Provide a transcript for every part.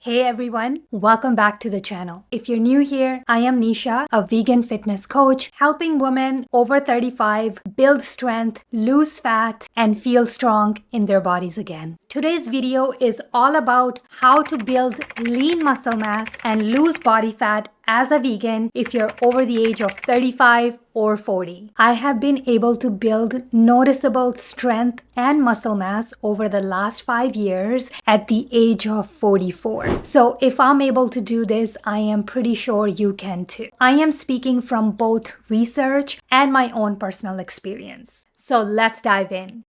Hey everyone, welcome back to the channel. If you're new here, I am Nisha, a vegan fitness coach, helping women over 35 build strength, lose fat, and feel strong in their bodies again. Today's video is all about how to build lean muscle mass and lose body fat as a vegan if you're over the age of 35 or 40. I have been able to build noticeable strength and muscle mass over the last 5 years at the age of 44. So if I'm able to do this, I am pretty sure you can too. I am speaking from both research and my own personal experience. So let's dive in.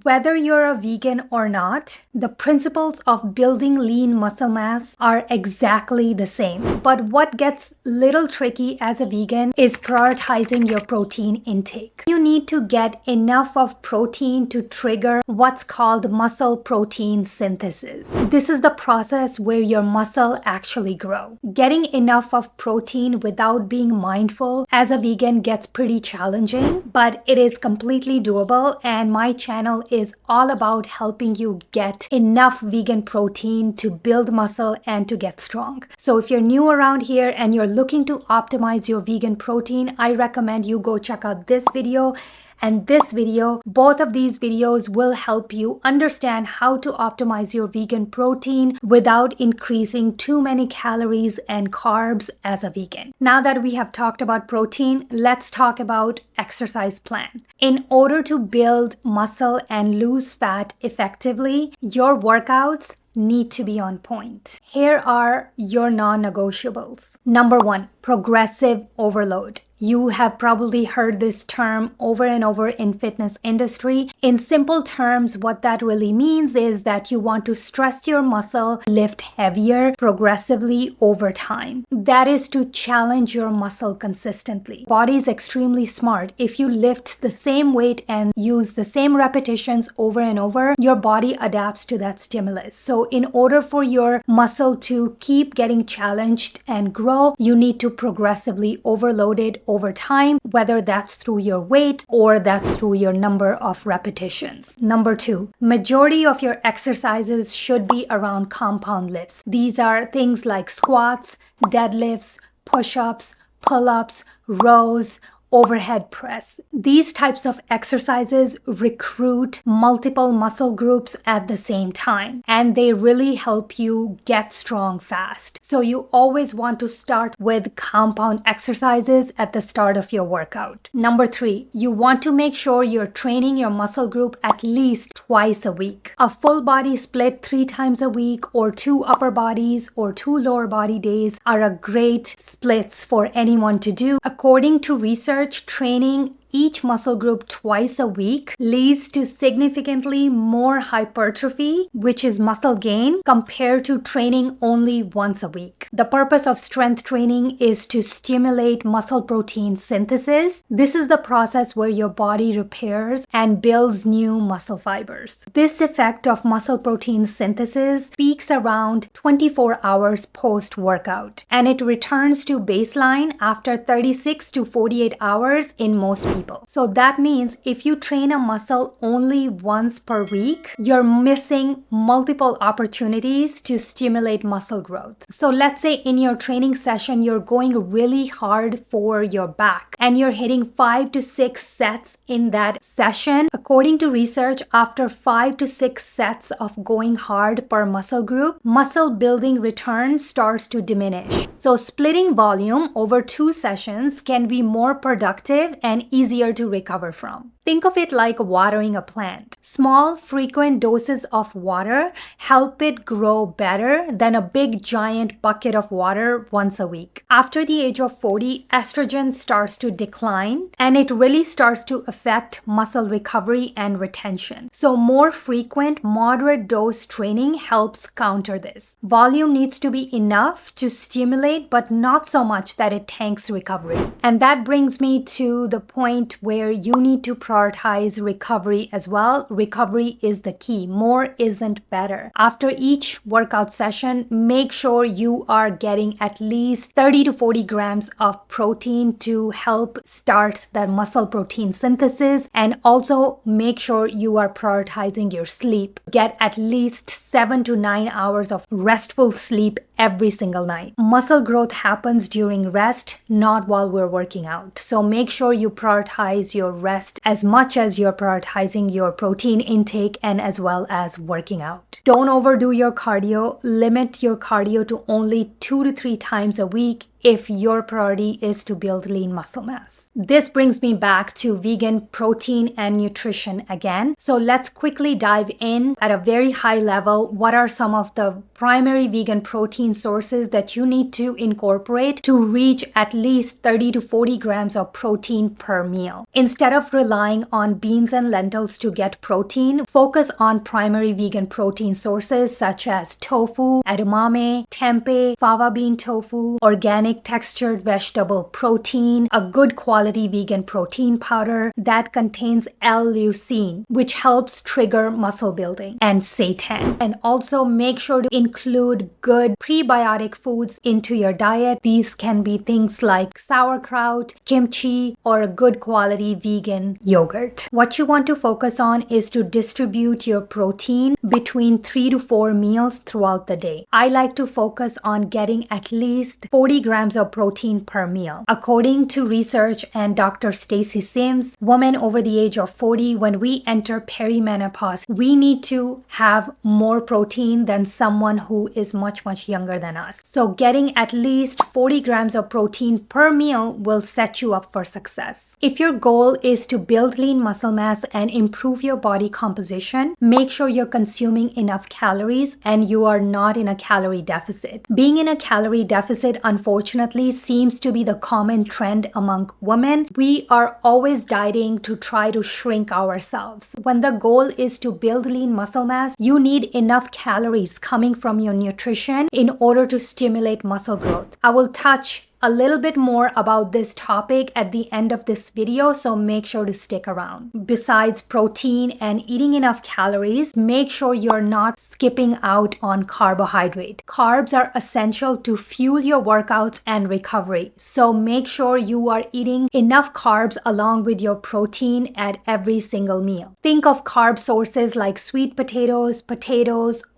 Whether you're a vegan or not, the principles of building lean muscle mass are exactly the same. But what gets little tricky as a vegan is prioritizing your protein intake. You need to get enough of protein to trigger what's called muscle protein synthesis. This is the process where your muscle actually grows. Getting enough of protein without being mindful as a vegan gets pretty challenging, but it is completely doable, and my channel is all about helping you get enough vegan protein to build muscle and to get strong. So if you're new around here and you're looking to optimize your vegan protein, I recommend you go check out this video and this video. Both of these videos will help you understand how to optimize your vegan protein without increasing too many calories and carbs as a vegan. Now that we have talked about protein, let's talk about exercise plan. In order to build muscle and lose fat effectively, your workouts need to be on point. Here are your non-negotiables. Number 1, progressive overload. You have probably heard this term over and over in fitness industry. In simple terms, what that really means is that you want to stress your muscle, lift heavier progressively over time. That is to challenge your muscle consistently. Body is extremely smart. If you lift the same weight and use the same repetitions over and over, your body adapts to that stimulus. So in order for your muscle to keep getting challenged and grow, you need to progressively overload it over time, whether that's through your weight or that's through your number of repetitions. Number 2, majority of your exercises should be around compound lifts. These are things like squats, deadlifts, push-ups, pull-ups, rows, overhead press. These types of exercises recruit multiple muscle groups at the same time, and they really help you get strong fast. So you always want to start with compound exercises at the start of your workout. Number 3, you want to make sure you're training your muscle group at least twice a week. A full body split 3 times a week or 2 upper bodies or 2 lower body days are a great splits for anyone to do. According to research, training each muscle group twice a week leads to significantly more hypertrophy, which is muscle gain, compared to training only once a week. The purpose of strength training is to stimulate muscle protein synthesis. This is the process where your body repairs and builds new muscle fibers. This effect of muscle protein synthesis peaks around 24 hours post-workout, and it returns to baseline after 36 to 48 hours in most people. So that means if you train a muscle only once per week, you're missing multiple opportunities to stimulate muscle growth. So let's say in your training session, you're going really hard for your back and you're hitting 5 to 6 sets in that session. According to research, after 5 to 6 sets of going hard per muscle group, muscle building return starts to diminish. So splitting volume over 2 sessions can be more productive and easier to recover from. Think of it like watering a plant. Small, frequent doses of water help it grow better than a big giant bucket of water once a week. After the age of 40, estrogen starts to decline and it really starts to affect muscle recovery and retention. So more frequent, moderate dose training helps counter this. Volume needs to be enough to stimulate, but not so much that it tanks recovery. And that brings me to the point where you need to prioritize prioritize recovery as well. Recovery is the key. More isn't better. After each workout session, make sure you are getting at least 30 to 40 grams of protein to help start the muscle protein synthesis, and also make sure you are prioritizing your sleep. Get at least 7 to 9 hours of restful sleep every single night. Muscle growth happens during rest, not while we're working out. So make sure you prioritize your rest as much as you're prioritizing your protein intake and as well as working out. Don't overdo your cardio. Limit your cardio to only 2 to 3 times a week if your priority is to build lean muscle mass. This brings me back to vegan protein and nutrition again. So let's quickly dive in at a very high level. What are some of the primary vegan protein sources that you need to incorporate to reach at least 30 to 40 grams of protein per meal? Instead of relying on beans and lentils to get protein, focus on primary vegan protein sources such as tofu, edamame, tempeh, fava bean tofu, organic textured vegetable protein, a good quality vegan protein powder that contains L-leucine, which helps trigger muscle building, and seitan. And also make sure to include good prebiotic foods into your diet. These can be things like sauerkraut, kimchi, or a good quality vegan yogurt. What you want to focus on is to distribute your protein between 3 to 4 meals throughout the day. I like to focus on getting at least 40 grams of protein per meal. According to research and Dr. Stacy Sims, women over the age of 40, when we enter perimenopause, we need to have more protein than someone who is much younger than us. So getting at least 40 grams of protein per meal will set you up for success. If your goal is to build lean muscle mass and improve your body composition, make sure you're consuming enough calories and you are not in a calorie deficit. Being in a calorie deficit, unfortunately, seems to be the common trend among women. We are always dieting to try to shrink ourselves. When the goal is to build lean muscle mass, you need enough calories coming from your nutrition in order to stimulate muscle growth. I will touch a little bit more about this topic at the end of this video, so make sure to stick around. Besides protein and eating enough calories, make sure you're not skipping out on carbohydrate. Carbs are essential to fuel your workouts and recovery, so make sure you are eating enough carbs along with your protein at every single meal. Think of carb sources like sweet potatoes,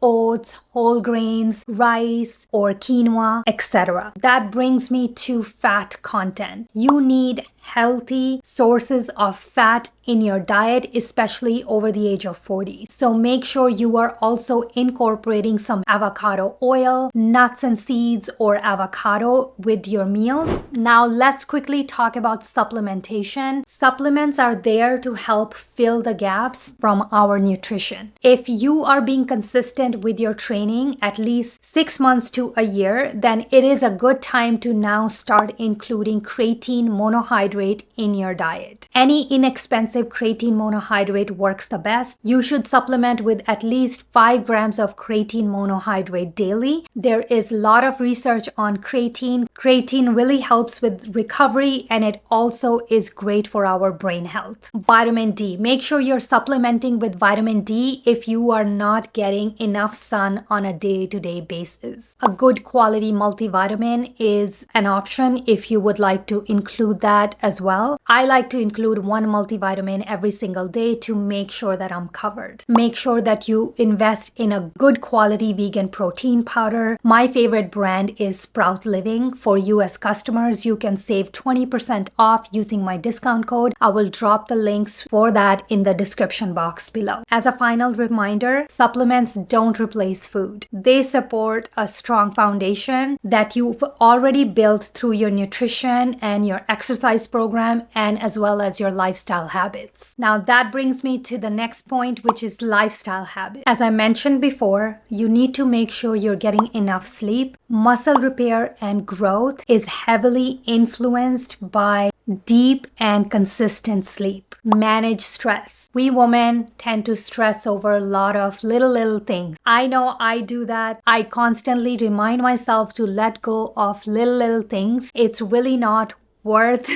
oats, whole grains, rice, or quinoa, etc. That brings me to fat content. You need healthy sources of fat in your diet, especially over the age of 40. So make sure you are also incorporating some avocado oil, nuts and seeds, or avocado with your meals. Now let's quickly talk about supplementation. Supplements are there to help fill the gaps from our nutrition. If you are being consistent with your training at least 6 months to a year, then it is a good time to now start including creatine monohydrate in your diet. Any inexpensive creatine monohydrate works the best. You should supplement with at least 5 grams of creatine monohydrate daily. There is a lot of research on creatine. Creatine really helps with recovery, and it also is great for our brain health. Vitamin D. Make sure you're supplementing with vitamin D if you are not getting enough sun on a day-to-day basis. A good quality multivitamin is an option if you would like to include that as well. I like to include one multivitamin every single day to make sure that I'm covered. Make sure that you invest in a good quality vegan protein powder. My favorite brand is Sprout Living. For US customers, you can save 20% off using my discount code. I will drop the links for that in the description box below. As a final reminder, supplements don't replace food. They support a strong foundation that you've already built through your nutrition and your exercise program, and as well as your lifestyle habits. Now that brings me to the next point, which is lifestyle habits. As I mentioned before, you need to make sure you're getting enough sleep. Muscle repair and growth is heavily influenced by deep and consistent sleep. Manage stress. We women tend to stress over a lot of little things. I know I do that. I constantly remind myself to let go of little things. It's really not worth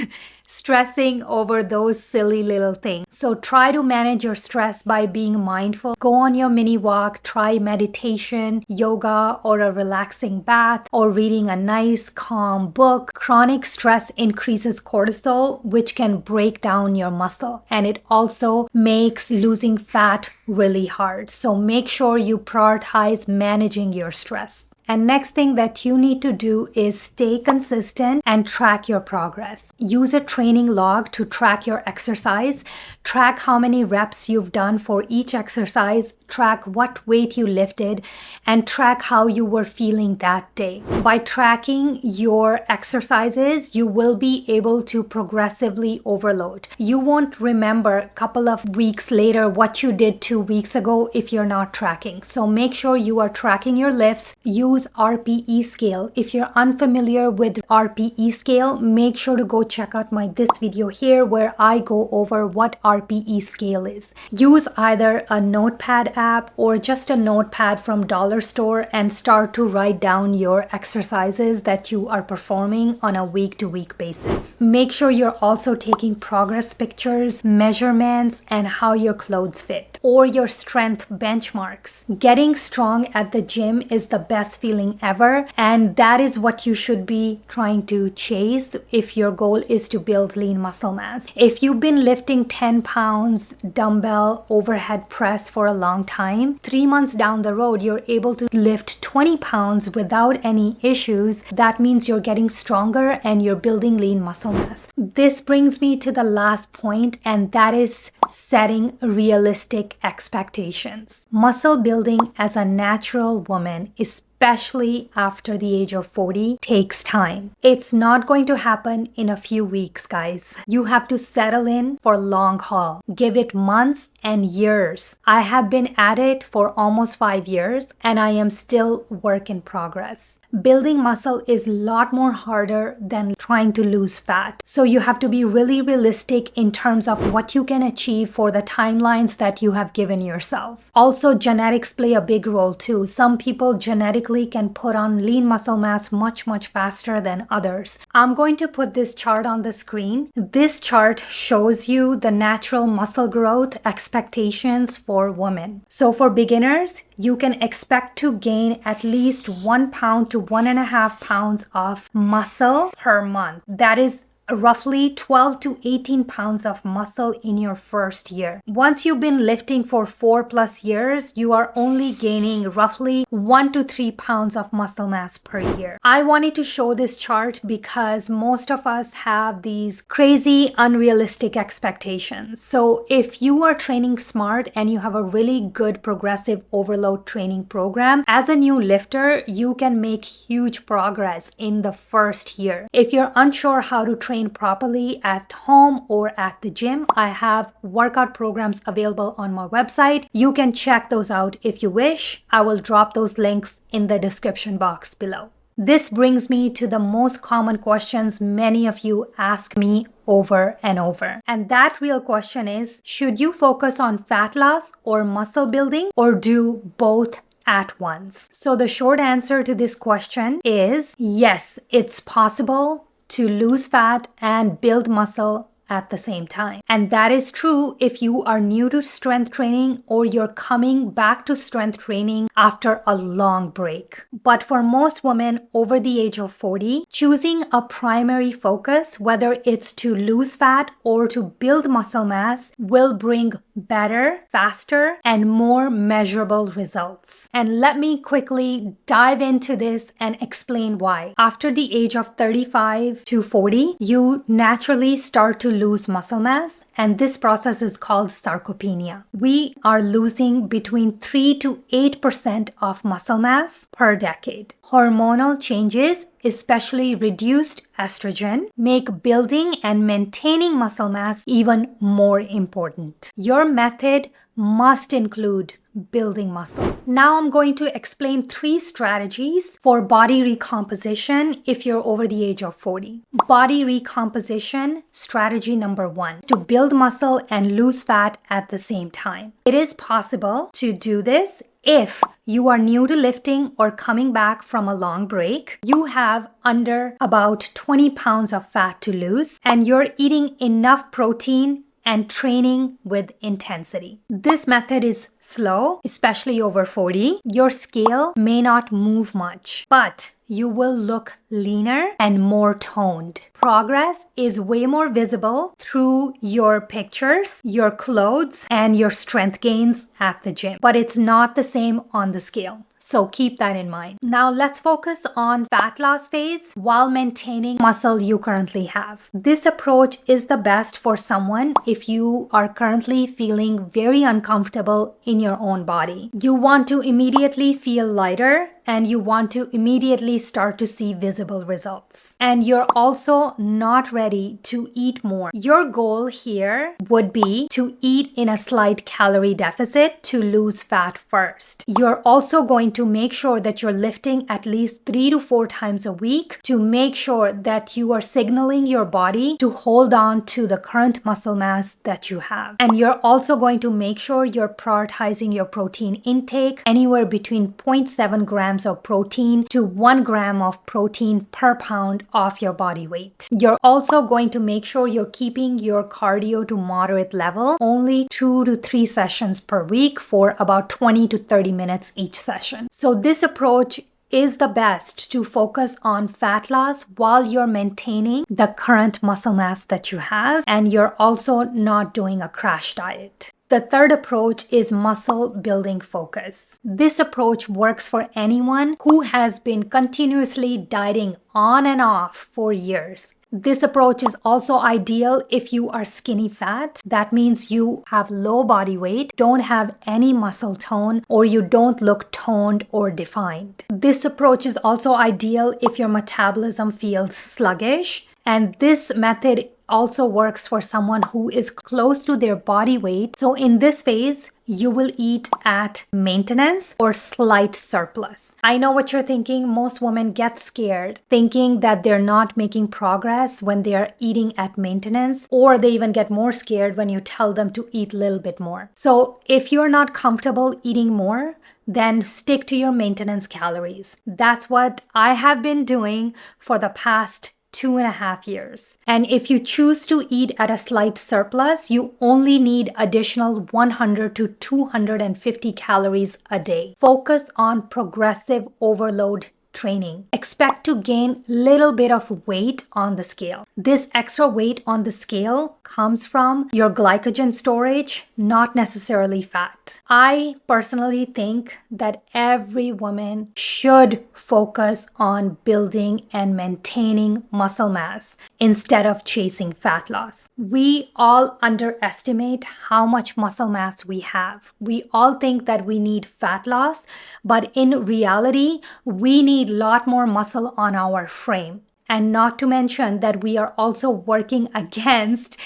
stressing over those silly little things. So try to manage your stress by being mindful. Go on your mini walk, try meditation, yoga, or a relaxing bath, or reading a nice, calm book. Chronic stress increases cortisol, which can break down your muscle, and it also makes losing fat really hard. So make sure you prioritize managing your stress. And next thing that you need to do is stay consistent and track your progress. Use a training log to track your exercise. Track how many reps you've done for each exercise. Track what weight you lifted, and track how you were feeling that day. By tracking your exercises, you will be able to progressively overload. You won't remember a couple of weeks later what you did 2 weeks ago if you're not tracking. So make sure you are tracking your lifts. Use RPE scale. If you're unfamiliar with RPE scale, make sure to go check out this video here where I go over what RPE scale is. Use either a notepad app or just a notepad from dollar store and start to write down your exercises that you are performing on a week-to-week basis. Make sure you're also taking progress pictures, measurements, and how your clothes fit, or your strength benchmarks. Getting strong at the gym is the best feeling ever, and that is what you should be trying to chase if your goal is to build lean muscle mass. If you've been lifting 10 pounds dumbbell overhead press for a long time, 3 months down the road, you're able to lift 20 pounds without any issues. That means you're getting stronger and you're building lean muscle mass. This brings me to the last point, and that is setting realistic expectations. Muscle building as a natural woman, especially after the age of 40, takes time. It's not going to happen in a few weeks, guys. You have to settle in for long haul. Give it months and years. I have been at it for almost 5 years, and I am still work in progress. Building muscle is a lot more harder than trying to lose fat. So you have to be really realistic in terms of what you can achieve for the timelines that you have given yourself. Also, genetics play a big role too. Some people genetically can put on lean muscle mass much faster than others. I'm going to put this chart on the screen. This chart shows you the natural muscle growth expectations for women. So for beginners, you can expect to gain at least 1 pound to 1.5 pounds of muscle per month. That is roughly 12 to 18 pounds of muscle in your first year. Once you've been lifting for 4+ years, you are only gaining roughly 1 to 3 pounds of muscle mass per year. I wanted to show this chart because most of us have these crazy, unrealistic expectations. So if you are training smart and you have a really good progressive overload training program, as a new lifter, you can make huge progress in the first year. If you're unsure how to train properly at home or at the gym, I have workout programs available on my website. You can check those out if you wish. I will drop those links in the description box below. This brings me to the most common questions many of you ask me over and over. And that real question is, should you focus on fat loss or muscle building, or do both at once? So the short answer to this question is yes, it's possible to lose fat and build muscle at the same time. And that is true if you are new to strength training or you're coming back to strength training after a long break. But for most women over the age of 40, choosing a primary focus, whether it's to lose fat or to build muscle mass, will bring better, faster, and more measurable results. And let me quickly dive into this and explain why. After the age of 35 to 40, you naturally start to lose muscle mass, and this process is called sarcopenia. We are losing between 3 to 8% of muscle mass per decade. Hormonal changes, especially reduced estrogen, make building and maintaining muscle mass even more important. Your method must include building muscle. Now I'm going to explain 3 strategies for body recomposition if you're over the age of 40. Body recomposition strategy number 1, to build muscle and lose fat at the same time. It is possible to do this If you are new to lifting or coming back from a long break, you have under about 20 pounds of fat to lose, and you're eating enough protein and training with intensity. This method is slow, especially over 40. Your scale may not move much, but you will look leaner and more toned. Progress is way more visible through your pictures, your clothes, and your strength gains at the gym, but it's not the same on the scale. So keep that in mind. Now let's focus on fat loss phase while maintaining muscle you currently have. This approach is the best for someone if you are currently feeling very uncomfortable in your own body. You want to immediately feel lighter and you want to immediately start to see visible results. And you're also not ready to eat more. Your goal here would be to eat in a slight calorie deficit to lose fat first. You're also going to make sure that you're lifting at least 3 to 4 times a week to make sure that you are signaling your body to hold on to the current muscle mass that you have. And you're also going to make sure you're prioritizing your protein intake anywhere between 0.7 grams of protein to 1 gram of protein per pound of your body weight. You're also going to make sure you're keeping your cardio to moderate level, only 2 to 3 sessions per week for about 20 to 30 minutes each session. So this approach is the best to focus on fat loss while you're maintaining the current muscle mass that you have, and you're also not doing a crash diet. The third approach is muscle building focus. This approach works for anyone who has been continuously dieting on and off for years. This approach is also ideal if you are skinny fat. That means you have low body weight, don't have any muscle tone, or you don't look toned or defined. This approach is also ideal if your metabolism feels sluggish. And this method also works for someone who is close to their body weight. So in this phase, you will eat at maintenance or slight surplus. I know what you're thinking. Most women get scared thinking that they're not making progress when they are eating at maintenance, or they even get more scared when you tell them to eat a little bit more. So if you're not comfortable eating more, then stick to your maintenance calories. That's what I have been doing for the past 2.5 years. And if you choose to eat at a slight surplus, you only need additional 100 to 250 calories a day. Focus on progressive overload training. Expect to gain little bit of weight on the scale. This extra weight on the scale comes from your glycogen storage, not necessarily fat. I personally think that every woman should focus on building and maintaining muscle mass instead of chasing fat loss. We all underestimate how much muscle mass we have. We all think that we need fat loss, but in reality, we need a lot more muscle on our frame. And not to mention that we are also working against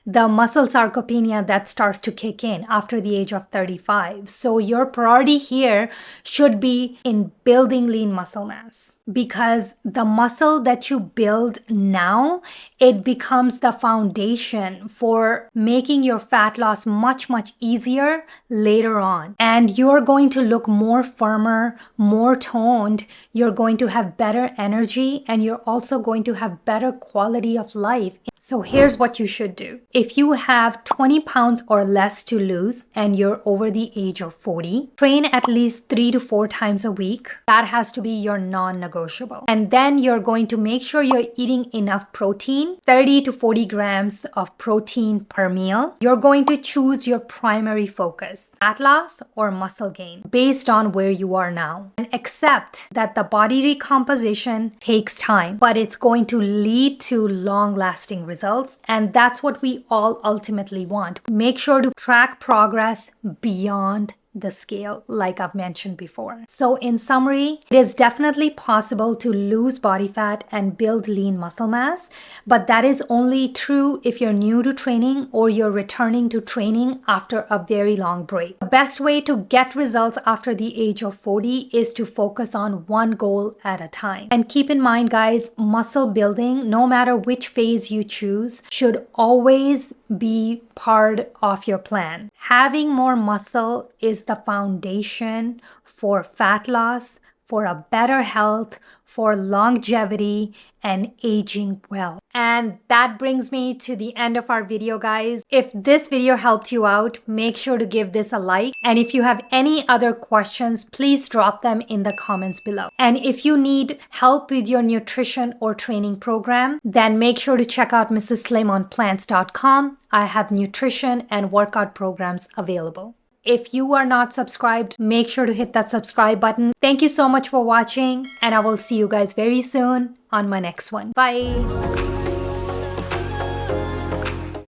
the muscle sarcopenia that starts to kick in after the age of 35. So your priority here should be in building lean muscle mass, because the muscle that you build now, it becomes the foundation for making your fat loss much, much easier later on. And you're going to look more firmer, more toned. You're going to have better energy, and you're also going to have better quality of life. So here's what you should do. If you have 20 pounds or less to lose and you're over the age of 40, train at least 3 to 4 times a week. That has to be your non-negotiable. And then you're going to make sure you're eating enough protein, 30 to 40 grams of protein per meal. You're going to choose your primary focus, fat loss or muscle gain, based on where you are now. And accept that the body recomposition takes time, but it's going to lead to long-lasting results. And that's what we all ultimately want. Make sure to track progress beyond the scale, like I've mentioned before. So in summary, it is definitely possible to lose body fat and build lean muscle mass, but that is only true if you're new to training or you're returning to training after a very long break. The best way to get results after the age of 40 is to focus on one goal at a time. And keep in mind, guys, muscle building, no matter which phase you choose, should always be part of your plan. Having more muscle is the foundation for fat loss, for a better health, for longevity, and aging well. And that brings me to the end of our video, guys. If this video helped you out, make sure to give this a like. And if you have any other questions, please drop them in the comments below. And if you need help with your nutrition or training program, then make sure to check out mrsslimonplants.com. I have nutrition and workout programs available. If you are not subscribed, make sure to hit that subscribe button. Thank you so much for watching, and I will see you guys very soon on my next one. Bye.